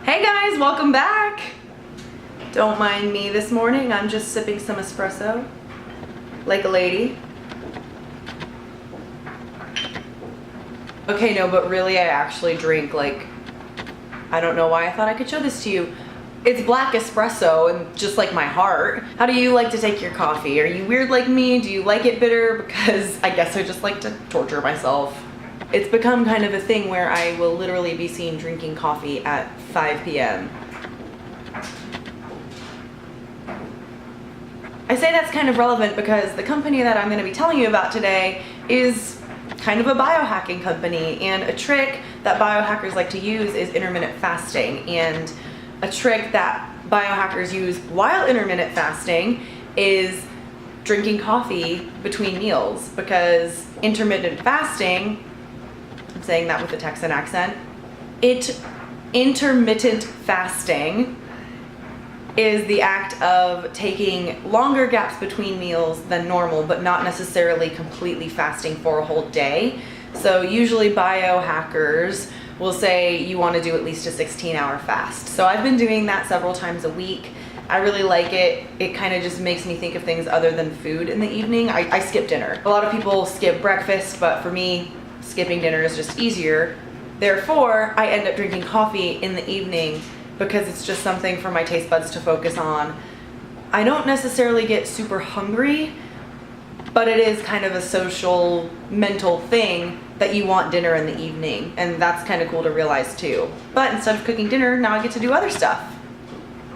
Hey guys, welcome back. Don't mind me this morning. I'm just sipping some espresso like a lady. Okay, no, but really I actually drink I don't know why I thought I could show this to you. It's black espresso and just like my heart. How do you like to take your coffee? Are you weird like me? Do you like it bitter? Because I guess I just like to torture myself. It's become kind of a thing where I will literally be seen drinking coffee at 5 p.m. I say that's kind of relevant because the company that I'm going to be telling you about today is kind of a biohacking company, and a trick that biohackers like to use is intermittent fasting. And a trick that biohackers use while intermittent fasting is drinking coffee between meals, because intermittent fasting, I'm saying that with a Texan accent, intermittent fasting is the act of taking longer gaps between meals than normal, but not necessarily completely fasting for a whole day. So usually biohackers will say you want to do at least a 16-hour fast. So I've been doing that several times a week. I really like it. It kind of just makes me think of things other than food in the evening. I skip dinner. A lot of people skip breakfast, but for me, skipping dinner is just easier. Therefore, I end up drinking coffee in the evening because it's just something for my taste buds to focus on. I don't necessarily get super hungry, but it is kind of a social, mental thing that you want dinner in the evening, and that's kind of cool to realize too. But instead of cooking dinner, now I get to do other stuff.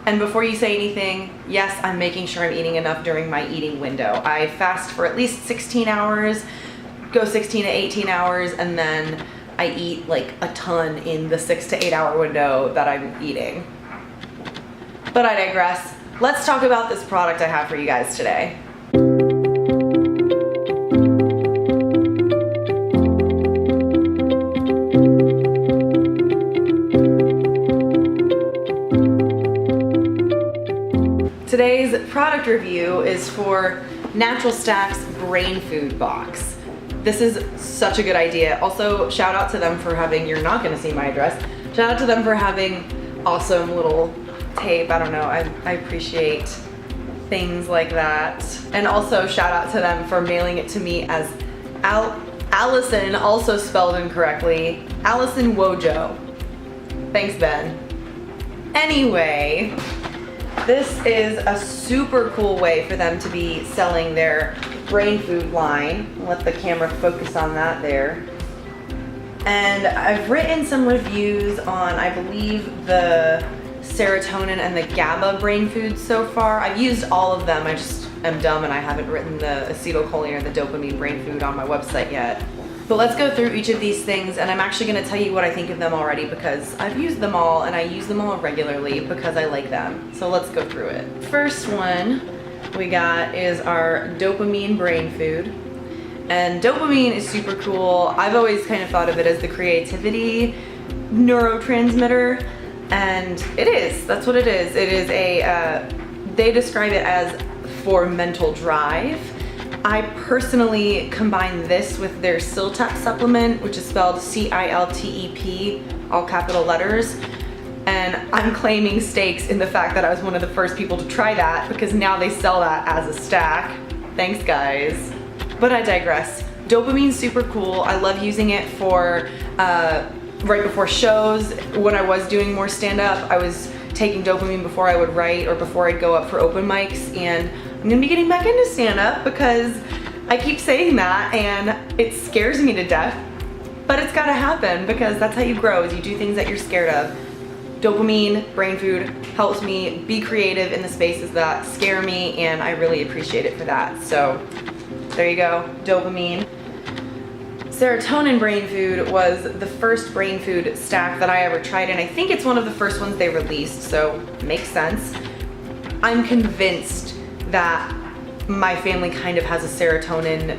And before you say anything, yes, I'm making sure I'm eating enough during my eating window. I fast for at least 16 hours, go 16 to 18 hours, and then I eat like a ton in the 6 to 8 hour window that I'm eating. But I digress. Let's talk about this product I have for you guys today. Today's product review is for Natural Stack's Brain Food Box. This is such a good idea. Also, shout out to them for having, you're not gonna see my address, shout out to them for having awesome little tape. I don't know, I appreciate things like that. And also shout out to them for mailing it to me as Allison, also spelled incorrectly, Allison Wojo. Thanks, Ben. Anyway, this is a super cool way for them to be selling their brain food line. I'll let the camera focus on that there. And I've written some reviews on, I believe, the Serotonin and the Gaba brain foods so far. I've used all of them. I just am dumb and I haven't written the Acetylcholine or the Dopamine brain food on my website yet. But let's go through each of these things, and I'm actually going to tell you what I think of them already because I've used them all and I use them all regularly because I like them. So let's go through it. First one we got is our Dopamine brain food. And dopamine is super cool. I've always kind of thought of it as the creativity neurotransmitter, and it is. That's what it is. It is they describe it as for mental drive. I personally combine this with their Ciltep supplement, which is spelled C-I-L-T-E-P, all capital letters. And I'm claiming stakes in the fact that I was one of the first people to try that because now they sell that as a stack. Thanks, guys. But I digress. Dopamine's super cool. I love using it for right before shows. When I was doing more stand-up, I was taking dopamine before I would write or before I'd go up for open mics, and I'm gonna be getting back into stand-up because I keep saying that and it scares me to death, but it's gotta happen because that's how you grow, is you do things that you're scared of. Dopamine, brain food, helps me be creative in the spaces that scare me, and I really appreciate it for that. So there you go, dopamine. Serotonin brain food was the first brain food stack that I ever tried, and I think it's one of the first ones they released, so makes sense. I'm convinced that my family kind of has a serotonin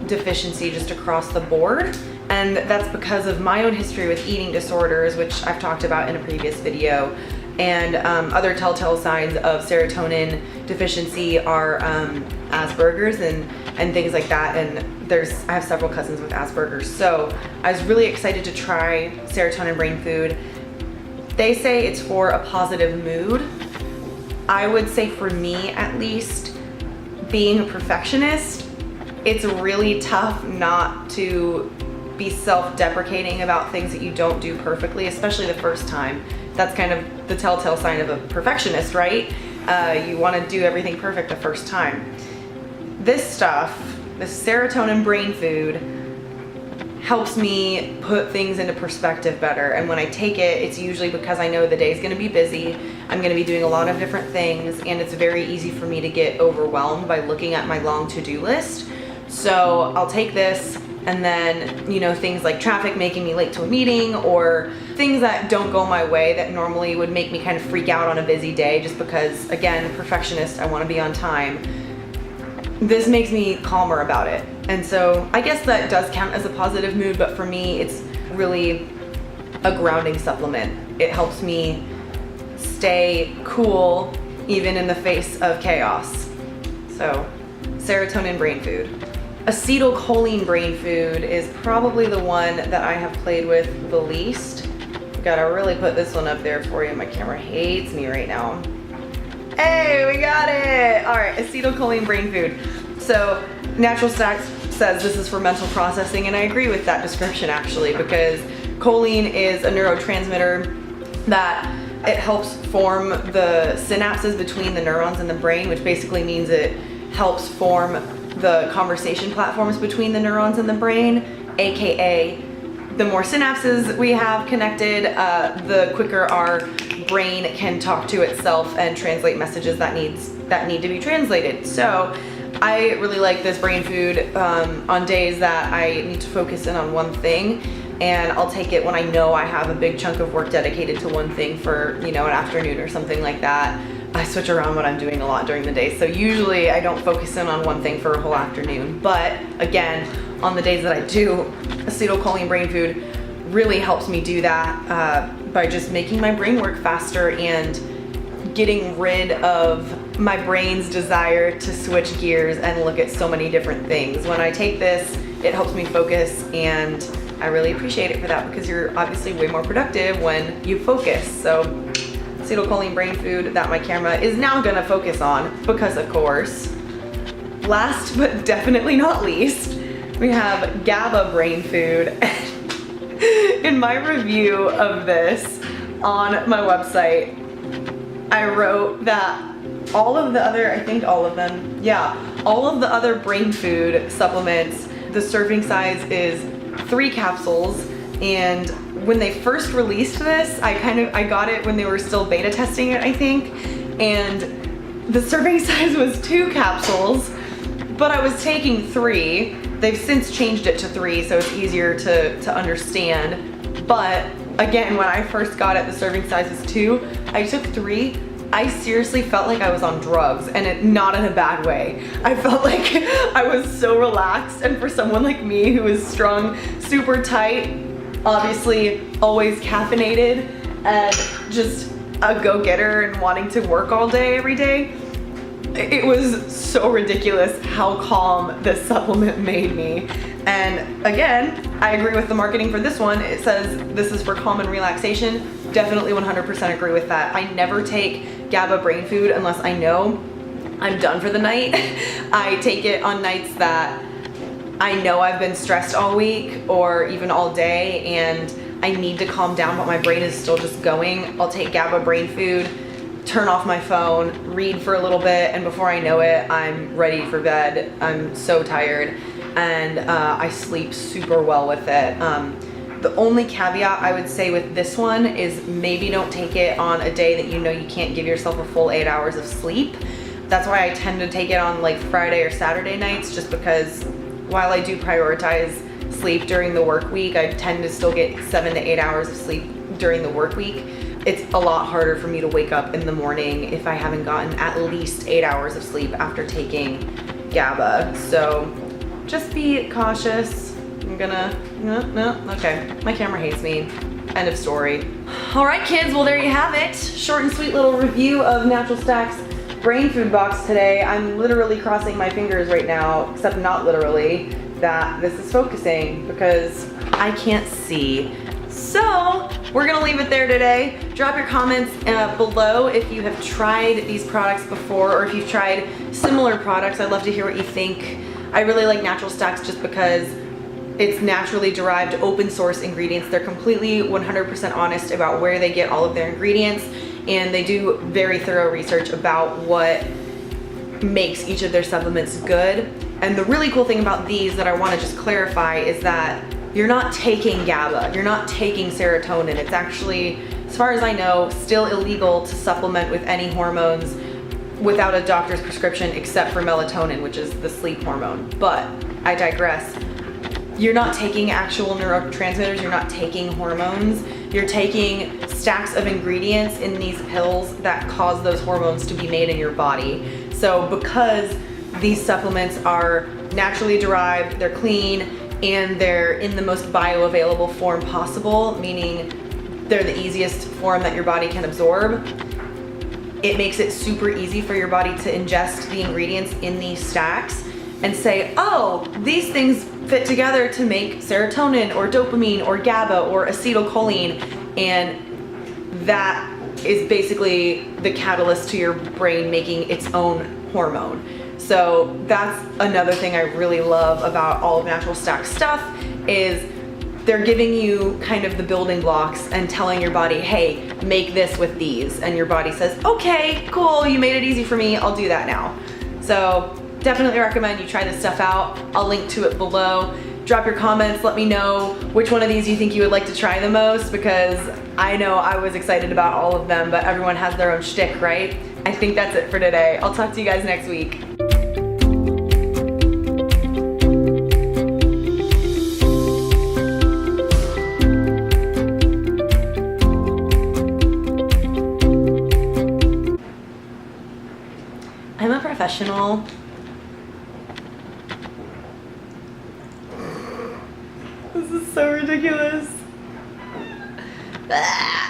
deficiency just across the board, and that's because of my own history with eating disorders, which I've talked about in a previous video, and other telltale signs of serotonin deficiency are Asperger's and things like that, and I have several cousins with Asperger's, so I was really excited to try serotonin brain food. They say it's for a positive mood. I would say for me at least, being a perfectionist, it's really tough not to be self-deprecating about things that you don't do perfectly, especially the first time. That's kind of the telltale sign of a perfectionist, right? You want to do everything perfect the first time. This stuff, this serotonin brain food, helps me put things into perspective better. And when I take it, it's usually because I know the day's gonna be busy, I'm gonna be doing a lot of different things, and it's very easy for me to get overwhelmed by looking at my long to-do list. So I'll take this, and then, you know, things like traffic making me late to a meeting, or things that don't go my way that normally would make me kind of freak out on a busy day, just because, again, perfectionist, I wanna be on time. This makes me calmer about it. And so I guess that does count as a positive mood, but for me, it's really a grounding supplement. It helps me stay cool even in the face of chaos. So, serotonin brain food. Acetylcholine brain food is probably the one that I have played with the least. Gotta really put this one up there for you. My camera hates me right now. Hey, we got it! All right, acetylcholine brain food. So, Natural Stacks says this is for mental processing, and I agree with that description actually, because choline is a neurotransmitter that it helps form the synapses between the neurons in the brain, which basically means it helps form the conversation platforms between the neurons in the brain, aka the more synapses we have connected, the quicker our brain can talk to itself and translate messages that need to be translated. So I really like this brain food on days that I need to focus in on one thing, and I'll take it when I know I have a big chunk of work dedicated to one thing for, you know, an afternoon or something like that. I switch around what I'm doing a lot during the day, so usually I don't focus in on one thing for a whole afternoon. But again, on the days that I do, acetylcholine brain food really helps me do that by just making my brain work faster and getting rid of my brain's desire to switch gears and look at so many different things. When I take this, it helps me focus, and I really appreciate it for that, because you're obviously way more productive when you focus. So acetylcholine brain food that my camera is now gonna focus on, because of course. Last but definitely not least, we have Gaba brain food. In my review of this on my website, I wrote that all of the other, I think all of them, yeah, all of the other brain food supplements, the serving size is 3 capsules. And when they first released this, I got it when they were still beta testing it, I think. And the serving size was 2 capsules, but I was taking 3. They've since changed it to 3, so it's easier to understand. But again, when I first got it, the serving size is 2. I took 3. I seriously felt like I was on drugs, and not in a bad way. I felt like I was so relaxed, and for someone like me who is strung super tight, obviously always caffeinated, and just a go-getter and wanting to work all day, every day, it was so ridiculous how calm this supplement made me. And again, I agree with the marketing for this one. It says this is for calm and relaxation. Definitely 100% agree with that. I never take Gaba brain food unless I know I'm done for the night. I take it on nights that I know I've been stressed all week or even all day and I need to calm down, but my brain is still just going. I'll take Gaba brain food, turn off my phone, read for a little bit, and before I know it, I'm ready for bed. I'm so tired, and I sleep super well with it. The only caveat I would say with this one is maybe don't take it on a day that you know you can't give yourself a full 8 hours of sleep. That's why I tend to take it on like Friday or Saturday nights, just because while I do prioritize sleep during the work week, I tend to still get 7 to 8 hours of sleep during the work week. It's a lot harder for me to wake up in the morning if I haven't gotten at least 8 hours of sleep after taking Gaba. So just be cautious. I'm gonna, no, okay. My camera hates me. End of story. All right, kids, well, there you have it. Short and sweet little review of Natural Stacks brain food box today. I'm literally crossing my fingers right now, except not literally, that this is focusing because I can't see. So we're gonna leave it there today. Drop your comments below if you have tried these products before or if you've tried similar products. I'd love to hear what you think. I really like Natural Stacks just because it's naturally derived open source ingredients. They're completely 100% honest about where they get all of their ingredients, and they do very thorough research about what makes each of their supplements good. And the really cool thing about these that I want to just clarify is that you're not taking GABA, you're not taking serotonin. It's actually, as far as I know, still illegal to supplement with any hormones without a doctor's prescription except for melatonin, which is the sleep hormone. But I digress. You're not taking actual neurotransmitters, you're not taking hormones, you're taking stacks of ingredients in these pills that cause those hormones to be made in your body. So because these supplements are naturally derived, they're clean, and they're in the most bioavailable form possible, meaning they're the easiest form that your body can absorb, it makes it super easy for your body to ingest the ingredients in these stacks and say, oh, these things fit together to make serotonin or dopamine or GABA or acetylcholine, and that is basically the catalyst to your brain making its own hormone. So that's another thing I really love about all of Natural Stack stuff is they're giving you kind of the building blocks and telling your body, hey, make this with these. And your body says, okay, cool, you made it easy for me, I'll do that now. So definitely recommend you try this stuff out. I'll link to it below. Drop your comments, let me know which one of these you think you would like to try the most, because I know I was excited about all of them, but everyone has their own shtick, right? I think that's it for today. I'll talk to you guys next week. I'm a professional. This is so ridiculous. Ah.